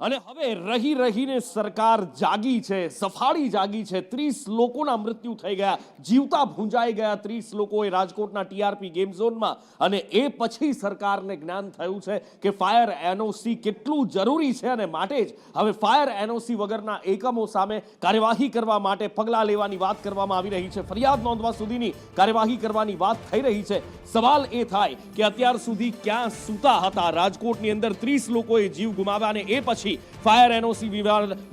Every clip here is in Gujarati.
અને હવે રહી રહીને સરકાર જાગી છે, સફાળી જાગી છે। 30 લોકોના મૃત્યુ થઈ ગયા, જીવતા ભૂંજાઈ ગયા 30 લોકોએ રાજકોટના ટીઆરપી ગેમ ઝોનમાં। અને એ પછી સરકારને જ્ઞાન થયું છે કે ફાયર એનઓસી કેટલું જરૂરી છે અને માટે જ હવે ફાયર એનઓસી વગરના એકમો સામે કાર્યવાહી કરવા માટે પગલાં લેવાની વાત કરવામાં આવી રહી છે। ફરિયાદ નોંધવા સુધીની કાર્યવાહી કરવાની વાત થઈ રહી છે। સવાલ એ થાય કે અત્યાર સુધી ક્યાં સૂતા હતા? રાજકોટની અંદર 30 લોકોએ જીવ ગુમાવ્યા અને એ પછી ફાયર એનઓસી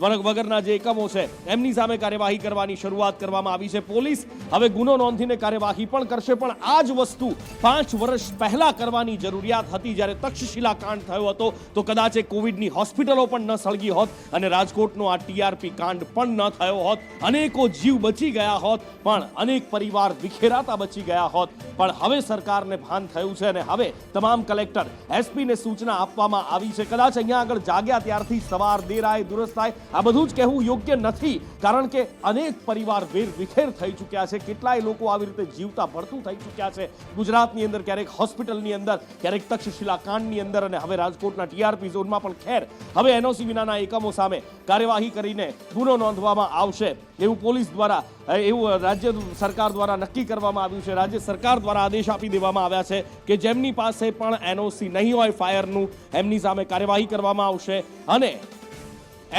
વગરના જે એકમો છે એમની સામે કાર્યવાહી કરવાની શરૂઆત કરવામાં આવી છે। પોલીસ હવે ગુનો નોંધીને કાર્યવાહી પણ કરશે, પણ આ જ વસ્તુ 5 વર્ષ પહેલા કરવાની જરૂરિયાત હતી। જ્યારે તક્ષશિલા કાંડ થયો હતો તો કદાચ એ કોવિડની હોસ્પિટલો પણ ન સળગી હોત અને રાજકોટનો આ ટીઆરપી કાંડ પણ ન થયો હોત, અનેકો જીવ બચી ગયા હોત, પણ અનેક પરિવાર વિખેરાતા બચી ગયા હોત। પણ હવે સરકારને ભાન થયું છે અને હવે તમામ કલેક્ટર એસપીને સૂચના આપવામાં આવી છે। કદાચ અહીંયા આગળ જાગ્યા ત્યારથી સવાર દેર આય દુરસ્ત આય આ બધું જ કહેવું યોગ્ય નથી, કારણ કે અનેક પરિવાર વેર વિખેર થઈ ચૂક્યા છે। કેટલાય લોકો આવી રીતે જીવતા ભળતું થઈ ચૂક્યા છે ગુજરાતની અંદર, ક્યારેક હોસ્પિટલની અંદર, ક્યારેક તક્ષશિલા કાંડની અંદર અને હવે રાજકોટના ટીઆરપી ઝોનમાં પણ। ખેર, હવે એનઓસી વિનાના એકમો સામે કાર્યવાહી કરીને ગુનો નોંધવામાં આવશે એવું પોલીસ દ્વારા, એવું રાજ્ય સરકાર દ્વારા નક્કી કરવામાં આવ્યું છે। રાજ્ય સરકાર દ્વારા આદેશ આપી દેવામાં આવ્યા છે કે જેમની પાસે પણ એનઓસી નહીં હોય ફાયરનું, એમની સામે કાર્યવાહી કરવામાં આવશે અને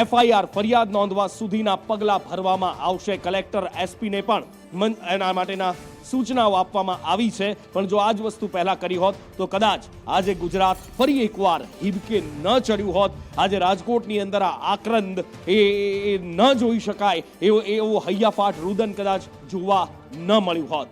એફઆઈઆર ફરિયાદ નોંધવા સુધીના પગલાં ભરવામાં આવશે। કલેક્ટર એસપીને પણ એના માટેના સૂચનાઓ આપવામાં આવી છે, પણ જો આ જ વસ્તુ પહેલા કરી હોત તો કદાચ આજે ગુજરાત ફરી એકવાર હિબકે ન ચડ્યું હોત। આજે રાજકોટની અંદર આ આક્રંદ એ ન જોઈ શકાય એવો હૈયાફાટ રુદન કદાચ જોવા ન મળ્યું હોત।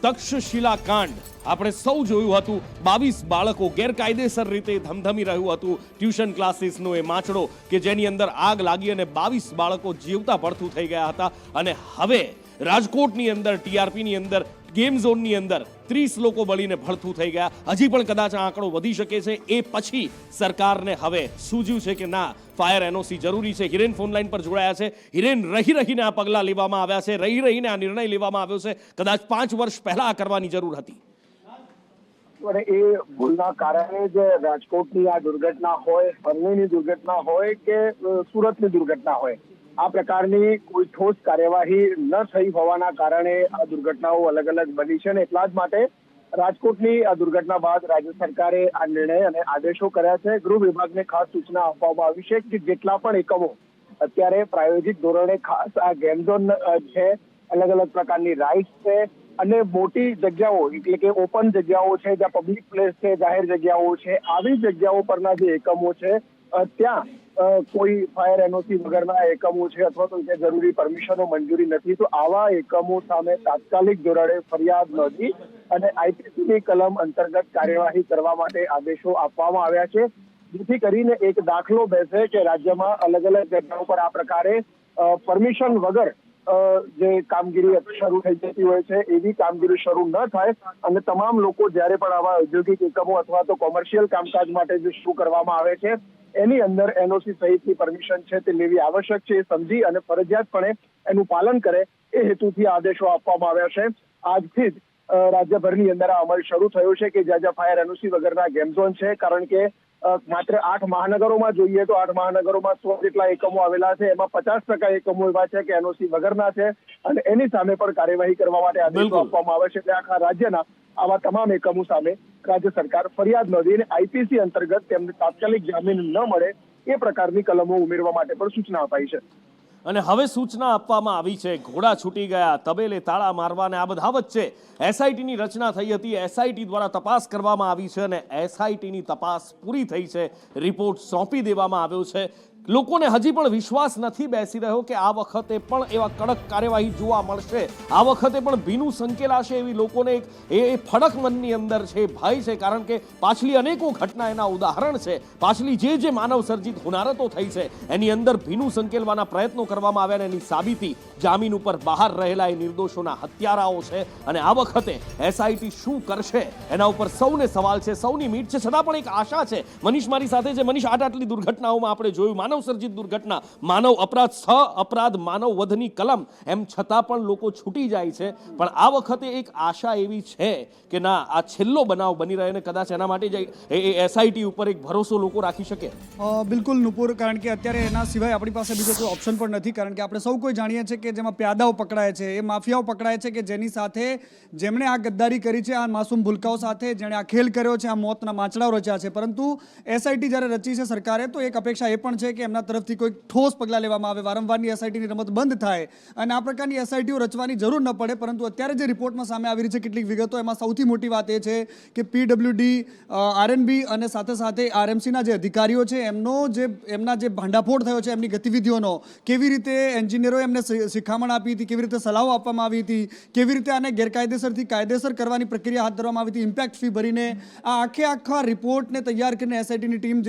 તક્ષશિલા કાંડ આપણે સૌ જોયું હતું। 22 બાળકો ગેરકાયદેસર રીતે ધમધમી રહ્યું હતું ટ્યુશન ક્લાસીસનો એ માચડો કે જેની અંદર આગ લાગી અને 22 બાળકો જીવતા ભડથું થઈ ગયા હતા। અને હવે રાજકોટની અંદર ટીઆરપીની અંદર ગેમ ઝોનની અંદર 30 લોકો બળીને ભડથું થઈ ગયા। હજી પણ કદાચ આ આંકડો વધી શકે છે। એ પછી સરકારને હવે સૂઝ્યું છે કે ના, ફાયર એનઓસી જરૂરી છે। હિરેન ફોનલાઈન પર જોડાયા છે। હિરેન, રહી રહીને આ પગલાં લેવામાં આવ્યા છે, રહી રહીને આ નિર્ણય લેવામાં આવ્યો છે, કદાચ 5 વર્ષ પહેલા આ કરવાની જરૂર હતી। એ ભૂલના કારણે જ રાજકોટની આ દુર્ઘટના હોય, ફરણીની દુર્ઘટના હોય કે સુરતની દુર્ઘટના હોય, આ પ્રકારની કોઈ ઠોસ કાર્યવાહી ન થઈ હોવાના કારણે આ દુર્ઘટનાઓ અલગ અલગ બની છે। અને એટલા જ માટે રાજકોટની આ દુર્ઘટના બાદ રાજ્ય સરકારે આ નિર્ણય અને આદેશો કર્યા છે। ગૃહ વિભાગને ખાસ સૂચના આપવામાં આવી છે કે જેટલા પણ એકમો અત્યારે પ્રાયોગિક ધોરણે ખાસ આ ગેમ ઝોન છે, અલગ અલગ પ્રકારની રાઇડ્સ છે અને મોટી જગ્યાઓ એટલે કે ઓપન જગ્યાઓ છે, જ્યાં પબ્લિક પ્લેસ છે, જાહેર જગ્યાઓ છે, આવી જગ્યાઓ પરના જે એકમો છે ત્યાં કોઈ ફાયર એનઓસી વગરના એકમો છે અથવા તો ત્યાં જરૂરી પરમિશનો મંજૂરી નથી, તો આવા એકમો સામે તાત્કાલિક ધોરણે ફરિયાદ નોંધી અને આઈપીસીની કલમ અંતર્ગત કાર્યવાહી કરવા માટે આદેશો આપવામાં આવ્યા છે, જેથી કરીને એક દાખલો બેસે કે રાજ્યમાં અલગ અલગ જગ્યાઓ પર આ પ્રકારે પરમિશન વગર જે કામગીરી શરૂ થઈ જતી હોય છે એવી કામગીરી શરૂ ન થાય અને તમામ લોકો જ્યારે પણ આવા ઔદ્યોગિક એકમો અથવા તો કોમર્શિયલ કામકાજ માટે જે શરૂ કરવામાં આવે છે એની અંદર એનઓસી સહિતની પરમિશન છે તે લેવી આવશ્યક છે, એ સમજી અને ફરજિયાતપણે એનું પાલન કરે એ હેતુથી આદેશો આપવામાં આવ્યા છે। આજથી જ રાજ્યભરની અંદર આ અમલ શરૂ થયો છે કે જ્યાં જ્યાં ફાયર એનઓસી વગરના ગેમ ઝોન છે, કારણ કે માત્ર 8 મહાનગરોમાં જોઈએ તો 8 મહાનગરોમાં 100 જેટલા એકમો આવેલા છે, એમાં 50% એકમો એવા છે કે એનઓસી વગરના છે અને એની સામે પણ કાર્યવાહી કરવા માટે આદેશો આપવામાં આવે છે। એટલે આખા રાજ્યના આવા તમામ એકમો સામે રાજ્ય સરકાર ફરિયાદ નોંધીને આઈપીસી અંતર્ગત તેમને તાત્કાલિક જામીન ન મળે એ પ્રકારની કલમો ઉમેરવા માટે પણ સૂચના અપાઈ છે। અને હવે સૂચના આપવામાં આવી છે, ઘોડા છૂટી ગયા, તબેલે તાળા મારવાને આ બધા વચ્ચે એસઆઈટીની રચના થઈ હતી। એસઆઈટી દ્વારા તપાસ કરવામાં આવી છે અને એસઆઈટીની તપાસ પૂરી થઈ છે, રિપોર્ટ સોંપી દેવામાં આવ્યો છે। લોકોને હજી પણ વિશ્વાસ નથી બેસી રહ્યો કે આ વખતે પણ એવા કડક કાર્યવાહી જોવા મળશે, આ વખતે પણ ભીનું સંકેલાશે એવી લોકોને એ ફડક મનની અંદર છે, ભય છે, કારણ કે પાછલી અનેકો ઘટના એના ઉદાહરણ છે। પાછલી જે માનવ સર્જિત હોનારતો થઈ છે એની અંદર ભીનું સંકેલવાના પ્રયત્નો કરવામાં આવ્યા અને એની સાબિતી જામીન ઉપર બહાર રહેલા એ નિર્દોષોના હત્યારાઓ છે અને આ વખતે એસઆઈટી શું કરશે એના ઉપર સૌને સવાલ છે, સૌની મીટ છે. છતાં પણ એક આશા છે. મનીષ મારી સાથે છે. મનીષ, આટલી દુર્ઘટનાઓમાં આપણે જોયું માનવ સર્જિત દુર્ઘટના, માનવ અપરાધ, અપરાધ, માનવ વધની કલમ, એમ છતાં પણ લોકો છૂટી જાય છે. પણ આ વખતે એક આશા એવી છે કે ના, આ છેલ્લો બનાવ બની રહે ને કદાચ એના માટે જ એસઆઈટી ઉપર એક ભરોસો લોકો રાખી શકે. બિલકુલ નુપુર, કારણ કે અત્યારે એના સિવાય આપણી પાસે બીજો કોઈ ઓપ્શન પણ નથી. કારણ કે આપણે સૌ કોઈ જાણીએ છીએ કે જેમાં પ્યાદાઓ પકડાય છે, એ માફિયાઓ પકડાય છે કે જેની સાથે જેમણે આ ગદ્દારી કરી છે, આ માસૂમ ભૂલકાઓ સાથે જેણે આ ખેલ કર્યો છે, આ મોતના માંચડાઓ રચ્યા છે. પરંતુ એસઆઈટી જ્યારે રચી છે સરકારે, તો એક અપેક્ષા એ પણ છે કે એમના તરફથી કોઈ ઠોસ પગલાં લેવામાં આવે, વારંવારની એસઆઈટીની રમત બંધ થાય અને આ પ્રકારની એસઆઈટીઓ રચવાની જરૂર ન પડે. પરંતુ અત્યારે જે રિપોર્ટમાં સામે આવી રહી છે કેટલીક વિગતો, એમાં સૌથી મોટી વાત એ છે કે પીડબ્લ્યુડી, આરએનબી અને સાથે સાથે આરએમસીના જે અધિકારીઓ છે એમના જે ભાંડાફોડ થયો છે એમની ગતિવિધિઓનો, કેવી રીતે એન્જિનિયરોએ એમને શિખામણ આપી હતી, કેવી રીતે સલાહો આપવામાં આવી હતી, કેવી રીતે આને ગેરકાયદેસરથી કાયદેસર કરવાની પ્રક્રિયા હાથ ધરવામાં આવી હતી, ઇમ્પેક્ટ ફી ભરીને આ આખા રિપોર્ટને તૈયાર કરીને એસઆઈટીની ટીમ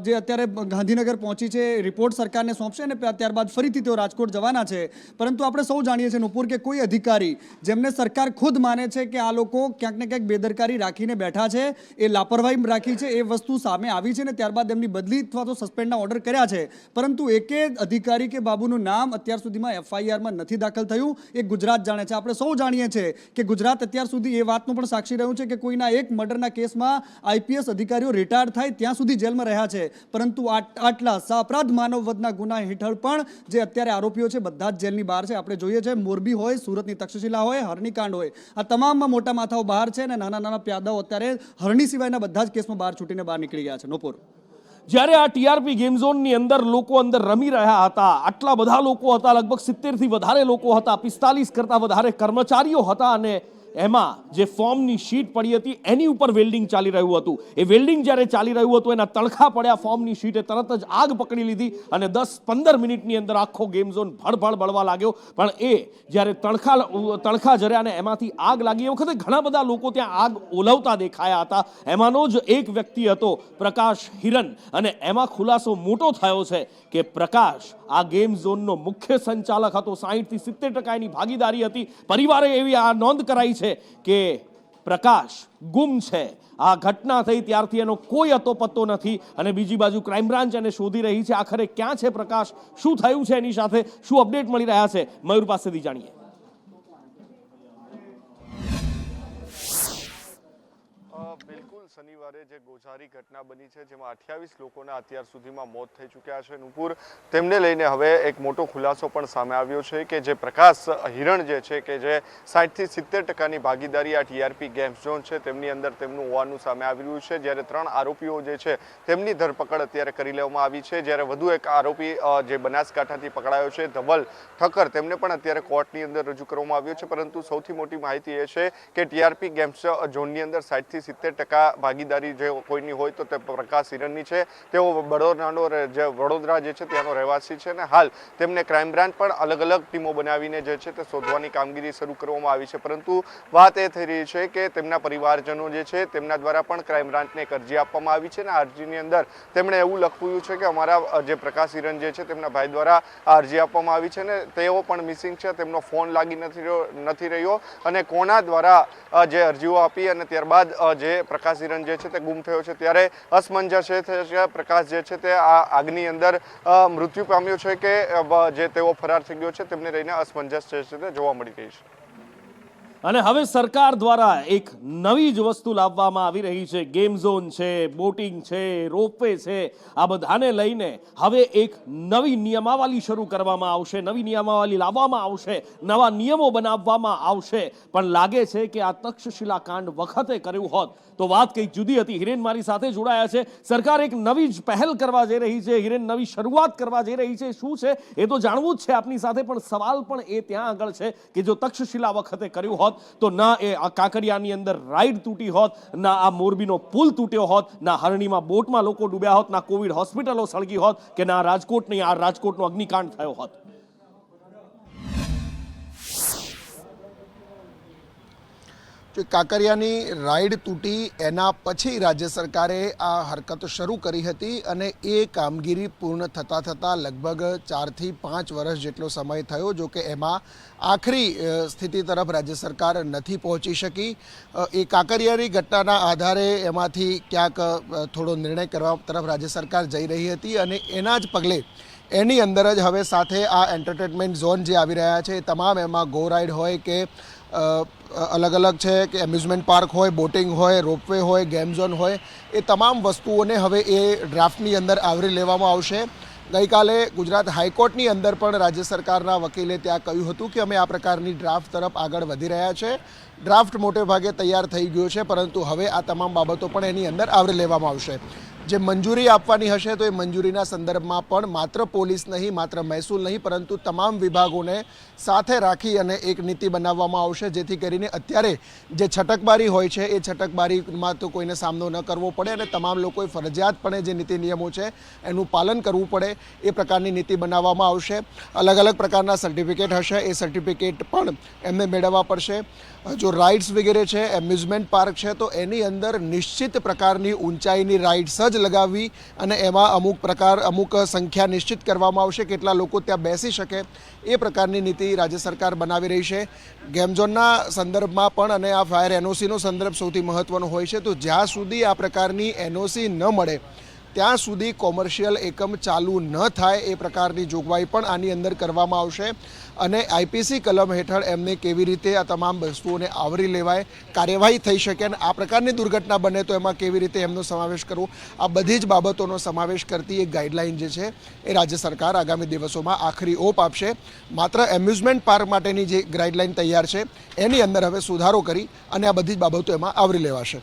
જે અત્યારે ગાંધીનગર પહોંચી છે, રિપોર્ટ સરકારને સોંપશે અને ત્યારબાદ ફરીથી તેઓ રાજકોટ જવાના છે. પરંતુ આપણે સૌ જાણીએ છીએ નુપુર કે કોઈ અધિકારી જેમને સરકાર ખુદ માને છે કે આ લોકો ક્યાંક ને ક્યાંક બેદરકારી રાખીને બેઠા છે, એ લાપરવાહી રાખી છે, એ વસ્તુ સામે આવી છે ને ત્યારબાદ એમની બદલી અથવા તો સસ્પેન્ડના ઓર્ડર કર્યા છે. પરંતુ એકે અધિકારી કે બાબુનું નામ અત્યાર સુધીમાં એફઆઈઆરમાં નથી દાખલ થયું. એ ગુજરાત જાણે છે. આપણે સૌ જાણીએ છીએ કે ગુજરાત અત્યાર સુધી એ વાતનું પણ સાક્ષી રહ્યું છે કે કોઈના એક મર્ડરના કેસમાં આઈપીએસ અધિકારીઓ રિટાયર થાય ત્યાં સુધી જેલમાં રહ્યા છે. પરંતુ આટલા અપરાધ માનવ વધના ગુના હેઠળ પણ જે અત્યારે આરોપીઓ છે બધા જ જેલની બહાર છે. આપણે જોઈએ છે મોરબી હોય, સુરતની તક્ષશિલા હોય, હરણીકાંડ હોય, આ તમામમાં મોટા માથાઓ બહાર છે અને નાના પ્યાદાઓ અત્યારે હરણી સિવાયના બધા જ કેસમાં બહાર છૂટીને બહાર નીકળી ગયા છે. નોપુર, જ્યારે આ ટીઆરપી ગેમ ઝોનની અંદર લોકો અંદર રમી રહ્યા હતા, આટલા બધા લોકો હતા, લગભગ 70 થી વધારે લોકો હતા, 45 કરતા વધારે કર્મચારીઓ હતા અને એમાં જે ફોર્મની શીટ પડી હતી એની ઉપર વેલ્ડિંગ ચાલી રહ્યું હતું. એ વેલ્ડિંગ જ્યારે ચાલી રહ્યું હતું એના તણખા પડ્યા ફોર્મની શીટે, તરત જ આગ પકડી લીધી અને 10-15 મિનિટની અંદર આખો ગેમ ઝોન ભડભડ બળવા લાગ્યો. પણ એ જ્યારે તણખા જર્યા અને એમાંથી આગ લાગી, એ વખતે ઘણા બધા લોકો ત્યાં આગ ઓલવતા દેખાયા હતા. એમાંનો જ એક વ્યક્તિ હતો પ્રકાશ હિરન અને એમાં ખુલાસો મોટો થયો છે કે પ્રકાશ આ ગેમ ઝોનનો મુખ્ય સંચાલક હતો. 60 થી 70% એની ભાગીદારી હતી. પરિવારે એવી આ નોંધ કરાઈ છે કે પ્રકાશ ગુમ છે. આ ઘટના થઈ ત્યારથી એનો કોઈ અતોપત્તો નથી અને બીજી બાજુ ક્રાઇમ બ્રાન્ચ એને શોધી રહી છે. આખરે ક્યાં છે પ્રકાશ, શું થયું છે એની સાથે, શું અપડેટ મળી રહ્યા છે, મયુર પાસેથી જાણીએ. બિલકુલ, શનિવારે જે ગોઝારી ઘટના બની છે જેમાં 28 લોકોના અત્યાર સુધીમાં મોત થઈ ચૂક્યા છે નુપુર, તેમને લઈને હવે એક મોટો ખુલાસો પણ સામે આવ્યો છે કે જે પ્રકાશ હિરણ જે છે કે જે 60 થી 70% ભાગીદારી આ ટીઆરપી ગેમ ઝોન છે તેમની અંદર તેમનું હોવાનું સામે આવી રહ્યું છે. જ્યારે 3 આરોપીઓ જે છે તેમની ધરપકડ અત્યારે કરી લેવામાં આવી છે. જ્યારે વધુ એક આરોપી જે બનાસકાંઠાથી પકડાયો છે ધવલ ઠક્કર, તેમને પણ અત્યારે કોર્ટની અંદર રજૂ કરવામાં આવ્યો છે. પરંતુ સૌથી મોટી માહિતી એ છે કે ટીઆરપી ગેમ ઝોનની અંદર 60 થી 70% ભાગીદારી જે કોઈની હોય તો તે પ્રકાશ હિરણની છે. તેઓ વડોદરા જે છે ત્યાંનો રહેવાસી છે અને હાલ તેમને ક્રાઇમ બ્રાન્ચ પણ અલગ ટીમો બનાવીને જે છે તે શોધવાની કામગીરી શરૂ કરવામાં આવી છે. પરંતુ વાત એ થઈ રહી છે કે તેમના પરિવારજનો જે છે તેમના દ્વારા પણ ક્રાઇમ બ્રાન્ચને એક અરજી આપવામાં આવી છે અને આ અરજીની અંદર તેમણે એવું લખ્યું છે કે અમારા જે પ્રકાશ હિરણ જે છે તેમના ભાઈ દ્વારા આ અરજી આપવામાં આવી છે અને તેઓ પણ મિસિંગ છે, તેમનો ફોન લાગી નથી રહ્યો અને કોના દ્વારા જે અરજીઓ આપી અને ત્યારબાદ જે પ્રકાશ હિરણ જે છે તે ગુમ થયો છે. ત્યારે અસમંજસ એ થયો છે પ્રકાશ જે છે તે આ આગની અંદર મૃત્યુ પામ્યો છે કે જે તેઓ ફરાર થઈ ગયો છે, તેમને લઈને અસમંજસ જે છે તે જોવા મળી રહી છે. અને હવે સરકાર દ્વારા એક નવી જ વસ્તુ લાવવામાં આવી રહી છે. ગેમ ઝોન છે, બોટિંગ છે, રોપવે છે, આ બધાને લઈને હવે એક નવી નિયમાવલી શરૂ કરવામાં આવશે, નવી નિયમાવલી લાવવામાં આવશે, નવા નિયમો બનાવવામાં આવશે. પણ લાગે છે કે આ તક્ષશિલા કાંડ વખતે કર્યું હોત તો વાત કંઈક જુદી હતી. હિરેન મારી સાથે જોડાયા છે. સરકાર એક નવી જ પહેલ કરવા જઈ રહી છે. હિરેન, નવી શરૂઆત કરવા જઈ રહી છે. શું છે એ તો જાણવું જ છે આપની સાથે, પણ સવાલ પણ એ ત્યાં આગળ છે કે જો તક્ષશિલા વખતે કર્યું હોત તો ના એ આ કાંકરિયાની અંદર રાઈડ તૂટી હોત, ના આ મોરબીનો પુલ તૂટ્યો હોત, ના હરણીમાં બોટમાં લોકો ડૂબ્યા હોત, ના કોવિડ હોસ્પિટલો સળગી હોત કે ના રાજકોટનો અગ્નિકાંડ થયો હોત. જો કાંકરિયાની રાઈડ તૂટી એના પછી રાજ્ય સરકારે આ હરકત શરૂ કરી હતી અને એ કામગીરી પૂર્ણ થતાં લગભગ 4 થી 5 વર્ષ જેટલો સમય થયો. જો કે એમાં આખરી સ્થિતિ તરફ રાજ્ય સરકાર નથી પહોંચી શકી. એ કાંકરિયાની ઘટનાના આધારે એમાંથી ક્યાંક થોડો નિર્ણય કરવા તરફ રાજ્ય સરકાર જઈ રહી હતી અને એના જ પગલે એની અંદર જ હવે સાથે આ એન્ટરટેનમેન્ટ ઝોન જે આવી રહ્યા છે એ તમામ એમાં ગો રાઇડ હોય કે અલગ અલગ છે કે એમ્યુઝમેન્ટ પાર્ક હોય, બોટિંગ હોય, રોપવે હોય, ગેમ ઝોન હોય, એ તમામ વસ્તુઓને હવે એ ડ્રાફ્ટની અંદર આવરી લેવામાં આવશે. ગઈકાલે ગુજરાત હાઈકોર્ટની અંદર પણ રાજ્ય સરકારના વકીલે ત્યાં કહ્યું હતું કે અમે આ પ્રકારની ડ્રાફ્ટ તરફ આગળ વધી રહ્યા છે. ડ્રાફ્ટ મોટે ભાગે તૈયાર થઈ ગયો છે, પરંતુ હવે આ તમામ બાબતો પણ એની અંદર આવરી લેવામાં આવશે. જે મંજૂરી આપવાની હશે તો એ મંજૂરીના સંદર્ભમાં પણ માત્ર પોલીસ નહીં, માત્ર મહેસૂલ નહીં, પરંતુ તમામ વિભાગોને સાથે રાખી અને એક નીતિ બનાવવામાં આવશે, જેથી કરીને અત્યારે જે છટકબારી હોય છે એ છટકબારીમાં તો કોઈને સામનો ન કરવો પડે અને તમામ લોકોએ ફરજિયાતપણે જે નીતિ નિયમો છે એનું પાલન કરવું પડે એ પ્રકારની નીતિ બનાવવામાં આવશે. અલગ અલગ પ્રકારના સર્ટિફિકેટ હશે, એ સર્ટિફિકેટ પણ એમને મેળવવા પડશે. જો રાઇડ્સ વગેરે છે, એમ્યુઝમેન્ટ પાર્ક છે, તો એની અંદર નિશ્ચિત પ્રકારની ઊંચાઈની રાઇડ્સ જ લગાવવી અને એમાં અમુક સંખ્યા નિશ્ચિત કરવામાં આવશે, કેટલા લોકો ત્યાં બેસી શકે એ પ્રકારની નીતિ રાજ્ય સરકાર બનાવી રહી છે. ગેમ ઝોનના સંદર્ભમાં પણ અને આ ફાયર એનઓસીનો સંદર્ભ સૌથી મહત્ત્વનો હોય છે. તો જ્યાં સુધી આ પ્રકારની એનઓસી ન મળે ત્યાં સુધી કોમર્શિયલ એકમ ચાલુ ન થાય એ પ્રકારની જોગવાઈ પણ આની અંદર કરવામાં આવશે. અને આઈપીસી કલમ હેઠળ એમને કેવી રીતે આ તમામ વસ્તુઓને આવરી લેવાય, કાર્યવાહી થઈ શકે અને આ પ્રકારની દુર્ઘટના બને તો એમાં કેવી રીતે એમનો સમાવેશ કરવો, આ બધી જ બાબતોનો સમાવેશ કરતી એક ગાઈડલાઇન જે છે એ રાજ્ય સરકાર આગામી દિવસોમાં આખરી ઓપ આપશે. માત્ર એમ્યુઝમેન્ટ પાર્ક માટેની જે ગાઈડલાઇન તૈયાર છે એની અંદર હવે સુધારો કરી અને આ બધી જ બાબતો એમાં આવરી લેવાશે.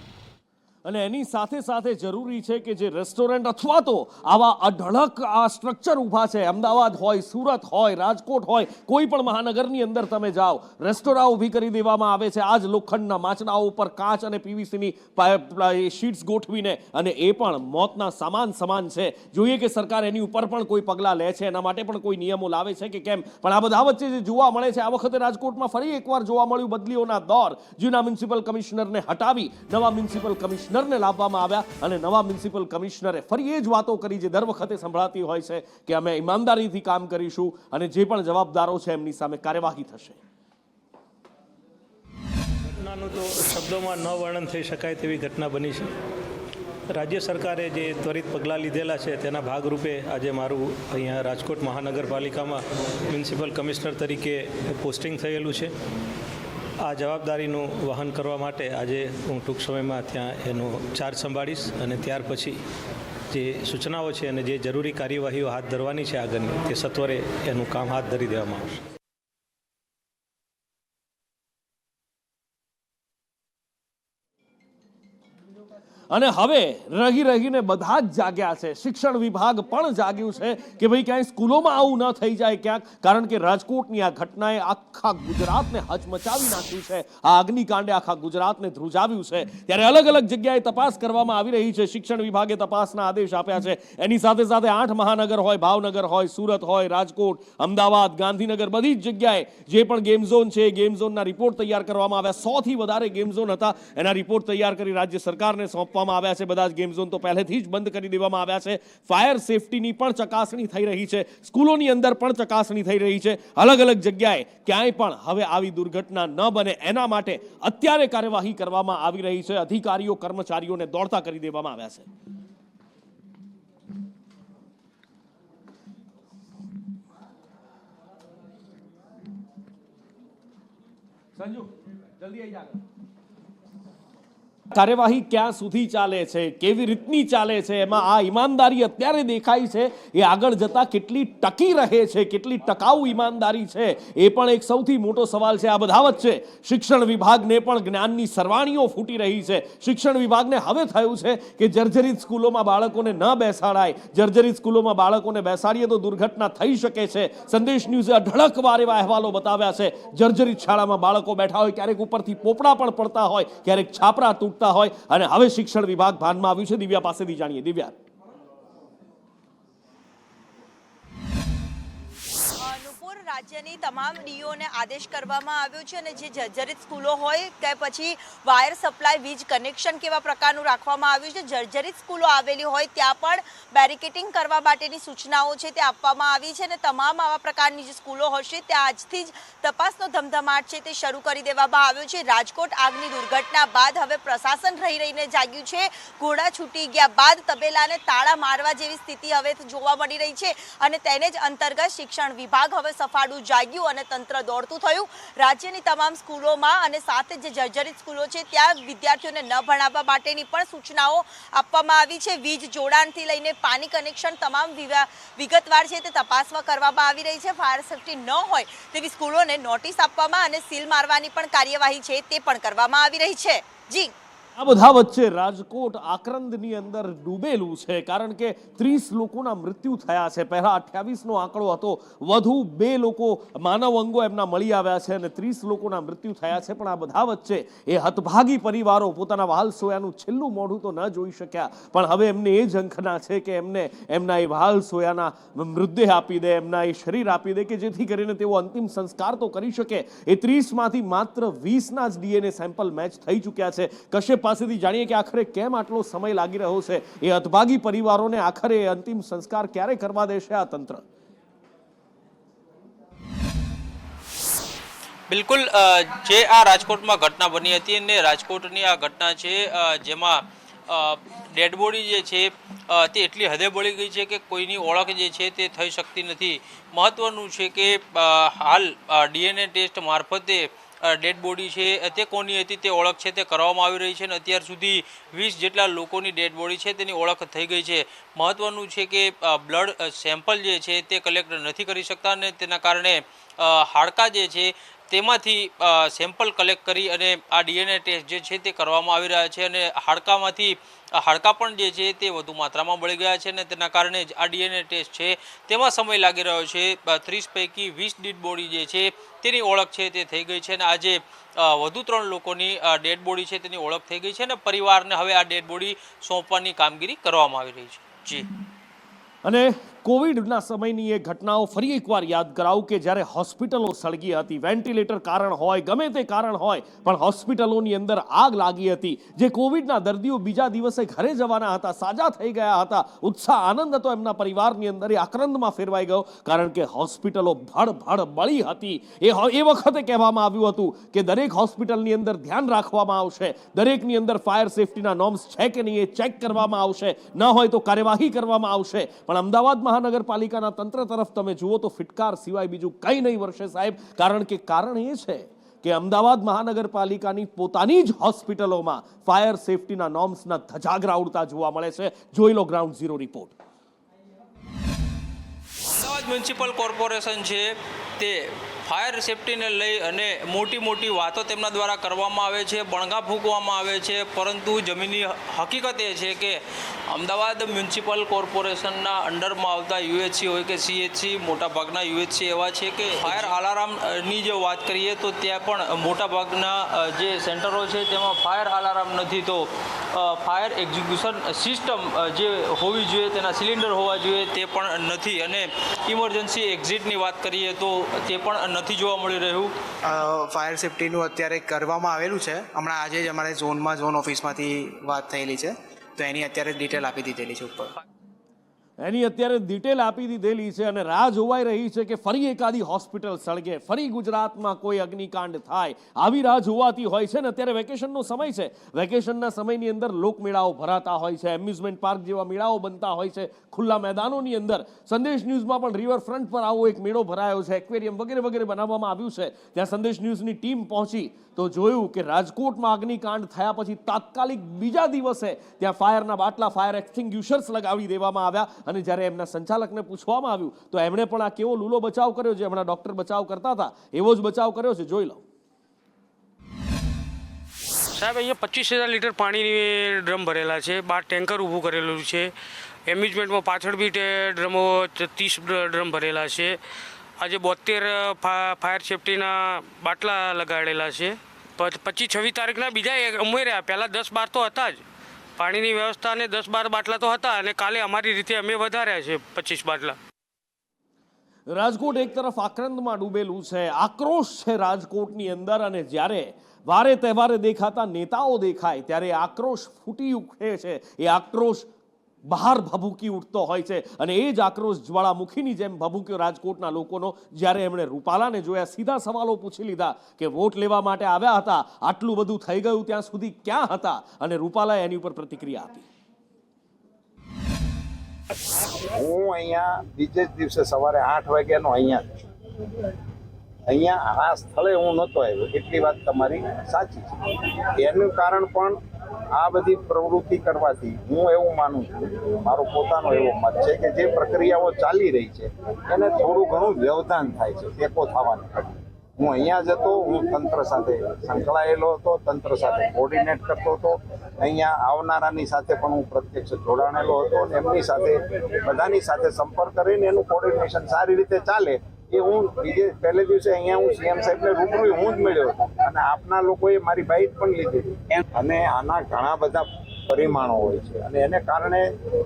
અને એની સાથે સાથે જરૂરી છે કે જે રેસ્ટોરન્ટ અથવા તો આવા અઢળક આ સ્ટ્રક્ચર ઊભા છે, અમદાવાદ હોય, સુરત હોય, રાજકોટ હોય, કોઈ પણ મહાનગરની અંદર તમે જાઓ, રેસ્ટોરાં ઊભી કરી દેવામાં આવે છે આ જ લોખંડના માચડાઓ ઉપર કાચ અને પીવીસીની શીટ્સ ગોઠવીને, અને એ પણ મોતના સમાન છે. જોઈએ કે સરકાર એની ઉપર પણ કોઈ પગલાં લે છે, એના માટે પણ કોઈ નિયમો લાવે છે કે કેમ. પણ આ બધા વચ્ચે જે જોવા મળે છે, આ વખતે રાજકોટમાં ફરી એકવાર જોવા મળ્યું બદલીઓના દોર. જૂના મ્યુનિસિપલ કમિશનરને હટાવી નવા મ્યુનિસિપલ કમિશનરને લાવવામાં આવ્યા અને નવા મ્યુનિસિપલ કમિશનરે ફરી એ જ વાતો કરી જે દર વખતે સંભળાતી હોય છે કે અમે ઈમાનદારીથી કામ કરીશું અને જે પણ જવાબદારો છે એમની સામે કાર્યવાહી થશે. ઘટનાનું તો શબ્દોમાં ન વર્ણન થઈ શકાય તેવી ઘટના બની છે. રાજ્ય સરકારે જે ત્વરિત પગલાં લીધેલા છે તેના ભાગરૂપે આજે મારું અહીંયા રાજકોટ મહાનગરપાલિકામાં મ્યુનિસિપલ કમિશનર તરીકે પોસ્ટિંગ થયેલું છે. આ જવાબદારીનું વહન કરવા માટે આજે હું ટૂંક સમયમાં ત્યાં એનો ચાર્જ સંભાળીશ અને ત્યાર પછી જે સૂચનાઓ છે અને જે જરૂરી કાર્યવાહીઓ હાથ ધરવાની છે આગળની, તે સત્વરે એનું કામ હાથ ધરી દેવામાં આવશે. અને હવે રહીને બધા જ જાગ્યા છે. શિક્ષણ વિભાગ પણ જાગ્યું છે કે ભાઈ ક્યાંય સ્કૂલોમાં આવું ન થઈ જાય ક્યાંક, કારણ કે રાજકોટની આ ઘટનાએ આખા ગુજરાતને હચમચાવી નાખ્યું છે. આ અગ્નિકાંડે આખા ગુજરાતને ધ્રુજાવ્યું છે. ત્યારે અલગ અલગ જગ્યાએ તપાસ કરવામાં આવી રહી છે. શિક્ષણ વિભાગે તપાસના આદેશ આપ્યા છે. એની સાથે સાથે 8 મહાનગર હોય, ભાવનગર હોય, સુરત હોય, રાજકોટ, અમદાવાદ, ગાંધીનગર, બધી જ જગ્યાએ જે પણ ગેમ ઝોન છે, ગેમ ઝોનના રિપોર્ટ તૈયાર કરવામાં આવ્યા. 100 થી વધારે ગેમ ઝોન હતા, એના રિપોર્ટ તૈયાર કરી રાજ્ય સરકારને સોંપવા આવ્યા છે. બધા જ ગેમ ઝોન તો પહેલેથી જ બંધ કરી દેવામાં આવ્યા છે. ફાયર સેફટીની પણ ચકાસણી થઈ રહી છે. સ્કૂલોની અંદર પણ ચકાસણી થઈ રહી છે. અલગ અલગ જગ્યાએ ક્યાંય પણ હવે આવી દુર્ઘટના ન બને એના માટે અત્યારે કાર્યવાહી કરવામાં આવી રહી છે. અધિકારીઓ, કર્મચારીઓને દોડતા કરી દેવામાં આવ્યા છે. સંજુ જલ્દી આવી જા. કાર્યવાહી ક્યાં સુધી ચાલે છે, કેવી રીતની ચાલે છે, એમાં આ ઈમાનદારી અત્યારે દેખાય છે, એ આગળ જતા કેટલી ટકી રહે છે, કેટલી ટકાઉ ઈમાનદારી છે, એ પણ એક સૌથી મોટો સવાલ છે. આ બધા વચ્ચે શિક્ષણ વિભાગને પણ જ્ઞાનની સરવાણીઓ ફૂટી રહી છે. શિક્ષણ વિભાગને હવે થયું છે કે જર્જરિત સ્કૂલોમાં બાળકોને ન બેસાડાય. જર્જરિત સ્કૂલોમાં બાળકોને બેસાડીએ તો દુર્ઘટના થઈ શકે છે. સંદેશ ન્યૂઝે અઢળકવાર એવા અહેવાલો બતાવ્યા છે. જર્જરિત શાળામાં બાળકો બેઠા હોય, ક્યારેક ઉપરથી પોપડા પણ પડતા હોય, ક્યારેક છાપરા તૂટતા હોય, અને હવે શિક્ષણ વિભાગ ભાનમાં આવ્યું છે. દિવ્યા પાસેથી જાણીએ. દિવ્યા, રાજ્યની તમામ ડીઓને આદેશ કરવામાં આવ્યો છે અને જે જર્જરિત સ્કૂલો હોય કે પછી વાયર સપ્લાય વીજ કનેક્શન કેવા પ્રકારનું રાખવામાં આવ્યું છે, જર્જરિત સ્કૂલો આવેલી હોય ત્યાં પણ બેરિકેટિંગ કરવા માટેની સૂચનાઓ છે તે આપવામાં આવી છે અને તમામ આવા પ્રકારની જે સ્કૂલો હશે ત્યાં આજથી જ તપાસનો ધમધમાટ છે તે શરૂ કરી દેવામાં આવ્યો છે. રાજકોટ આગની દુર્ઘટના બાદ હવે પ્રશાસન રહીને જાગ્યું છે. ઘોડા છૂટી ગયા બાદ તબેલાને તાળા મારવા જેવી સ્થિતિ હવે જોવા મળી રહી છે અને તેને જ અંતર્ગત શિક્ષણ વિભાગ હવે સફાળું જાગ્યું અને તંત્ર દોડતું થયું. રાજ્યની તમામ સ્કૂલોમાં અને સાથે જે જર્જરિત સ્કૂલો છે ત્યાં વિદ્યાર્થીઓને ન ભણાવવા માટેની પણ સૂચનાઓ આપવામાં આવી છે. વીજ જોડાણથી લઈને પાણી કનેક્શન તમામ વિગતવાર છે તે તપાસવા કરવામાં આવી રહી છે. ફાયર સેફ્ટી ન હોય તેવી સ્કૂલોને નોટિસ આપવામાં અને સીલ મારવાની પણ કાર્યવાહી છે તે પણ કરવામાં આવી રહી છે. જી, આ બધા વચ્ચે રાજકોટ આક્રંદની અંદર ડૂબેલું છે કારણ કે 30 લોકોના મૃત્યુ થયા છે. પહેલા 28નો આંકડો હતો, વધુ 2 લોકો માનવ અંગો એમના મળી આવ્યા છે અને 30 લોકોના મૃત્યુ થયા છે. પણ આ બધા વચ્ચે એ હતભાગી પરિવારો પોતાના વહાલ સોયાનું છેલ્લું મોઢું તો ન જોઈ શક્યા, પણ હવે એમને એ ઝંખના છે કે એમને એમના એ વહાલ સોયાના મૃતદેહ આપી દે, એમના એ શરીર આપી દે કે જેથી કરીને તેઓ અંતિમ સંસ્કાર તો કરી શકે. એ 30માંથી માત્ર 20ના જ ડીએનએ સેમ્પલ મેચ થઈ ચૂક્યા છે. કશ્યપ પાસેથી જાણીએ કે આખરે કેમ આટલો સમય લાગી રહ્યો છે. એ હતભાગી પરિવારોને આખરે અંતિમ સંસ્કાર ક્યારે કરવા દેશે આ તંત્ર? બિલકુલ, જે આ રાજકોટમાં ઘટના બની હતી અને રાજકોટની આ ઘટના છે જેમાં ડેડ બોડી જે છે તે એટલી હદે બળી ગઈ છે કે કોઈની ઓળખ જે છે તે થઈ શકતી નથી. મહત્વનું છે કે હાલ ડીએનએ ટેસ્ટ મારફતે ડેડ બોડી છે તે કોની હતી તે ઓળખ છે તે કરવામાં આવી રહી છે અને અત્યાર સુધી 20 જેટલા લોકોની ડેડ બોડી છે તેની ઓળખ થઈ ગઈ છે. મહત્વનું છે કે બ્લડ સેમ્પલ જે છે તે કલેક્ટ નથી કરી શકતા અને તેના કારણે હાડકાં જે છે તેમાંથી સેમ્પલ કલેક્ટ કરી અને આ ડીએનએ ટેસ્ટ જે છે તે કરવામાં આવી રહ્યા છે અને હાડકાં પણ જે છે તે વધુ માત્રામાં બળી ગયા છે અને તેના કારણે જ આ ડીએનએ ટેસ્ટ છે તેમાં સમય લાગી રહ્યો છે. 30 પૈકી 20 ડેડ બોડી જે છે તેની ઓળખ છે તે થઈ ગઈ છે અને આજે વધુ 3 લોકોની ડેડ બોડી છે તેની ઓળખ થઈ ગઈ છે અને પરિવારને હવે આ ડેડ બોડી સોંપવાની કામગીરી કરવામાં આવી રહી છે. જી, અને કોવિડના સમયની એ ઘટનાઓ ફરી એકવાર યાદ કરાવું કે જ્યારે હોસ્પિટલો સળગી હતી, વેન્ટિલેટર કારણ હોય, ગમે તે કારણ હોય, પણ હોસ્પિટલોની અંદર આગ લાગી હતી. જે કોવિડના દર્દીઓ બીજા દિવસે ઘરે જવાના હતા, સાજા થઈ ગયા હતા, ઉત્સાહ આનંદ હતો એમના પરિવારની અંદર, એ આક્રંદમાં ફેરવાઈ ગયો કારણ કે હોસ્પિટલો ભડ બળી હતી. એ વખતે કહેવામાં આવ્યું હતું કે દરેક હોસ્પિટલની અંદર ધ્યાન રાખવામાં આવશે, દરેકની અંદર ફાયર સેફ્ટીના નોર્મ્સ છે કે નહીં એ ચેક કરવામાં આવશે, ન હોય તો કાર્યવાહી કરવામાં આવશે. પણ અમદાવાદ મહાનગરપાલિકાના તંત્ર તરફ તમે જુઓ તો ફિટકાર સિવાય બીજું કંઈ નહીં વર્ષે સાહેબ. કારણ એ છે કે અમદાવાદ મહાનગરપાલિકાની પોતાની જ હોસ્પિટલોમાં ફાયર સેફ્ટીના નોર્મ્સના ધજાગરા ઉડતા જોવા મળે છે. જોઈ લો ground zero report. Ahmedabad municipal corporation છે તે ફાયર સેફ્ટીને લઈ અને મોટી વાતો તેમના દ્વારા કરવામાં આવે છે, બણગા ફૂંકવામાં આવે છે, પરંતુ જમીની હકીકત એ છે કે અમદાવાદ મ્યુનિસિપલ કોર્પોરેશનના અંડરમાં આવતા યુએચસી હોય કે સીએચસી, મોટાભાગના યુએચસી એવા છે કે ફાયર અલાર્મની જે વાત કરીએ તો ત્યાં પણ મોટાભાગના જે સેન્ટરો છે તેમાં ફાયર અલાર્મ નથી. તો ફાયર એક્ઝિક્યુશન સિસ્ટમ જે હોવી જોઈએ તેના સિલિન્ડર હોવા જોઈએ તે પણ નથી અને ઇમરજન્સી એક્ઝિટની વાત કરીએ તો તે પણ નથી જોવા મળી રહ્યું. ફાયર સેફ્ટીનું અત્યારે કરવામાં આવેલું છે. હમણાં આજે જ અમારે ઝોન ઓફિસમાંથી વાત થયેલી છે તો એની અત્યારે ડિટેલ આપી દીધેલી છે ઉપર. એની અત્યારે ડિટેલ આપી દીધેલી છે અને રાહ જોવાઈ રહી છે કે ફરી એકાદી હોસ્પિટલ સળગે, ફરી ગુજરાતમાં કોઈ અગ્નિકાંડ થાય, આવી રાહ જોવાતી હોય છે. ને અત્યારે વેકેશનનો સમય છે, વેકેશનના સમયની અંદર લોકમેળાઓ ભરાતા હોય છે, એમ્યુઝમેન્ટ પાર્ક જેવા મેળાઓ બનતા હોય છે ખુલ્લા મેદાનોની અંદર. સંદેશ ન્યૂઝમાં પણ રિવરફ્રન્ટ પર આવો એક મેળો ભરાયો છે, એક્વેરિયમ વગેરે બનાવવામાં આવ્યું છે. ત્યાં સંદેશ ન્યૂઝની ટીમ પહોંચી તો જોયું કે રાજકોટમાં અગ્નિકાંડ થયા પછી તાત્કાલિક બીજા દિવસે ત્યાં ફાયરના બાટલા, ફાયર એક્સટિંગ્યુશર્સ લગાવી દેવામાં આવ્યા અને જ્યારે એમના સંચાલકને પૂછવામાં આવ્યું તો એમણે પણ આ કેવો લૂલો બચાવ કર્યો છે, હમણાં ડોક્ટર બચાવ કરતા હતા એવો જ બચાવ કર્યો છે. જોઈ લો સાહેબ, અહીંયા 25,000 લીટર પાણીની ડ્રમ ભરેલા છે, 12 ટેન્કર ઊભું કરેલું છે. એમ્યુઝમેન્ટમાં પાછળ બી ડ્રમો 30 ડ્રમ ભરેલા છે. આજે 72 ફાયર સેફ્ટીના બાટલા લગાડેલા છે. 25-26 તારીખના બીજા ઉમેર્યા, પહેલાં 10-12 તો હતા જ. પાણીની વ્યવસ્થા અને 10-12 બાટલા તો હતા અને કાલે અમારી રીતે અમે વધાર્યા છે 25 બાટલા. રાજકોટ એક તરફ આક્રંદમાં ડૂબેલું છે, આક્રોશ છે રાજકોટની અંદર, અને જ્યારે વારે તહેવારે દેખાતા નેતાઓ દેખાય ત્યારે આક્રોશ ફૂટી ઉઠે છે. એ આક્રોશ બહાર ભભૂકી ઉઠતો હોય છે અને એ જ આક્રોશ જ્વાળામુખીની જેમ ભભૂક્યો રાજકોટના લોકોનો જ્યારે એમણે રૂપાલાને જોયા. સીધા સવાલો પૂછી લીધા કે વોટ લેવા માટે આવ્યા હતા, આટલું બધું થઈ ગયું ત્યાં સુધી ક્યાં હતા, અને રૂપાલાએ એની ઉપર પ્રતિક્રિયા આપી. હું અહીંયા બીજે જ દિવસે સવારે 8 વાગ્યાનો અહીંયા આ સ્થળે હું નહોતો આવ્યો, એટલી વાત તમારી સાચી છે. એનું કારણ પણ આ બધી પ્રવૃત્તિ કરવાથી હું એવું માનું છું, મારો પોતાનો એવો મત છે કે જે પ્રક્રિયાઓ ચાલી રહી છે એને થોડું ઘણું વ્યવધાન થાય છે ટેકો થવાને કારણે. હું અહીંયા જ હતો, હું તંત્ર સાથે સંકળાયેલો હતો, તંત્ર સાથે કોર્ડિનેટ કરતો હતો, અહીંયા આવનારાની સાથે પણ હું પ્રત્યક્ષ જોડાણેલો હતો અને એમની સાથે બધાની સાથે સંપર્ક કરીને એનું કોર્ડિનેશન સારી રીતે ચાલે એ હું પહેલે દિવસે અહીંયા હું સીએમ સાહેબને રૂબરૂ હું જ મળ્યો હતો અને આપના લોકોએ મારી બાઈટ પણ લીધી. અને આના ઘણા બધા પરિમાણો હોય છે અને એને કારણે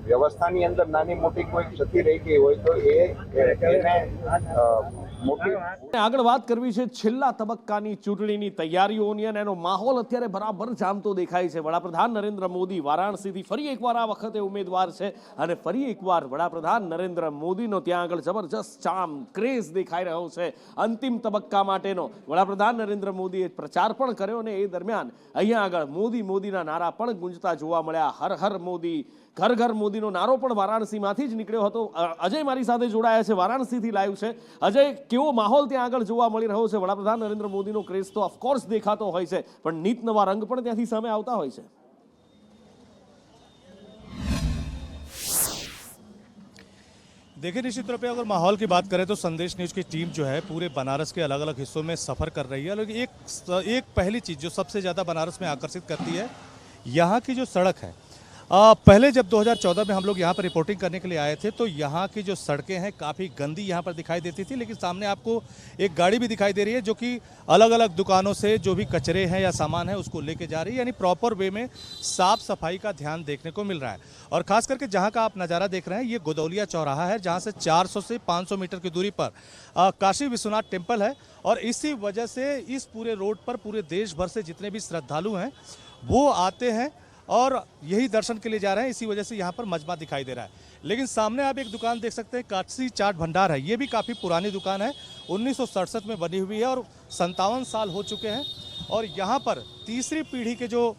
વ્યવસ્થાની અંદર નાની મોટી કોઈ ક્ષતિ રહી ગઈ હોય તો એને મોટી. આગળ વાત કરવી છે છેલ્લા તબક્કાની ચૂંટણીની તૈયારીઓની, અને એનો માહોલ અત્યારે બરાબર જામતો દેખાય છે. વડાપ્રધાન નરેન્દ્ર મોદી વારાણસીથી ફરી એકવાર આ વખતે ઉમેદવાર છે અને ફરી એકવાર વડાપ્રધાન નરેન્દ્ર મોદીનો ત્યાં આગળ જબરજસ્ત ચામ, ક્રેઝ દેખાઈ રહ્યો છે. અંતિમ તબક્કા માટેનો વડાપ્રધાન નરેન્દ્ર મોદીએ પ્રચાર પણ કર્યો અને એ દરમિયાન અહીંયા આગળ મોદી મોદીના નારા પણ ગુંજતા જોવા મળ્યા. હર હર મોદી, ઘર ઘર મોદીનો નારો પણ વારાણસીમાંથી જ નીકળ્યો હતો. અજય મારી સાથે જોડાયા છે, વારાણસીથી લાઈવ છે. અજય, કેવો માહોલ ત્યાં આગળ જોવા મળી રહ્યો છે? વડાપ્રધાન નરેન્દ્ર મોદીનો ક્રેઝ તો ઓફકોર્સ દેખાતો હોય છે, પણ નીત નવા રંગ પણ ત્યાંથી સામે આવતા હોય છે. देखिए, निश्चित तौर पे अगर माहौल की बात करें तो संदेश न्यूज़ की टीम जो है पूरे बनारस के अलग अलग हिस्सों में सफ़र कर रही है. लेकिन एक पहली चीज़ जो सबसे ज़्यादा बनारस में आकर्षित करती है, यहाँ की जो सड़क है. पहले जब 2014 में हम लोग यहाँ पर रिपोर्टिंग करने के लिए आए थे तो यहाँ की जो सड़कें हैं काफ़ी गंदी यहाँ पर दिखाई देती थी. लेकिन सामने आपको एक गाड़ी भी दिखाई दे रही है जो कि अलग अलग दुकानों से जो भी कचरे हैं या सामान है उसको लेके जा रही है. यानी प्रॉपर वे में साफ सफाई का ध्यान देखने को मिल रहा है. और खास करके जहाँ का आप नज़ारा देख रहे हैं ये गोदौलिया चौराहा है, जहाँ से 400 से 500 मीटर की दूरी पर काशी विश्वनाथ टेम्पल है. और इसी वजह से इस पूरे रोड पर पूरे देश भर से जितने भी श्रद्धालु हैं वो आते हैं और यही दर्शन के लिए जा रहे हैं. इसी वजह से यहाँ पर मजमा दिखाई दे रहा है. लेकिन सामने आप एक दुकान देख सकते हैं, काशी चाट भंडार है. ये भी काफ़ी पुरानी दुकान है, 1967 में बनी हुई है और 57 साल हो चुके हैं. और यहाँ पर तीसरी पीढ़ी के जो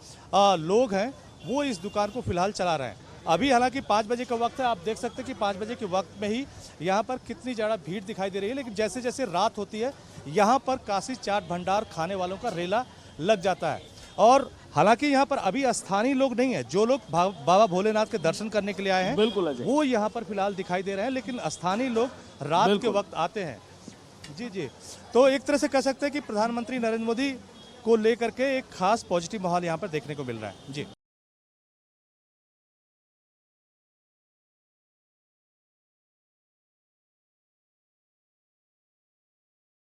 लोग हैं वो इस दुकान को फिलहाल चला रहे हैं. अभी हालांकि 5 बजे का वक्त है, आप देख सकते हैं कि 5 बजे के वक्त में ही यहाँ पर कितनी ज़्यादा भीड़ दिखाई दे रही है. लेकिन जैसे जैसे रात होती है यहाँ पर काशी चाट भंडार खाने वालों का रेला लग जाता है. और हालांकि यहाँ पर अभी स्थानीय लोग नहीं है, जो लोग बाबा भोलेनाथ के दर्शन करने के लिए आए हैं बिल्कुल वो यहाँ पर फिलहाल दिखाई दे रहे हैं. लेकिन स्थानीय लोग रात के वक्त आते हैं. जी जी, तो एक तरह से कह सकते हैं कि प्रधानमंत्री नरेंद्र मोदी को लेकर के एक खास पॉजिटिव माहौल यहाँ पर देखने को मिल रहा है. जी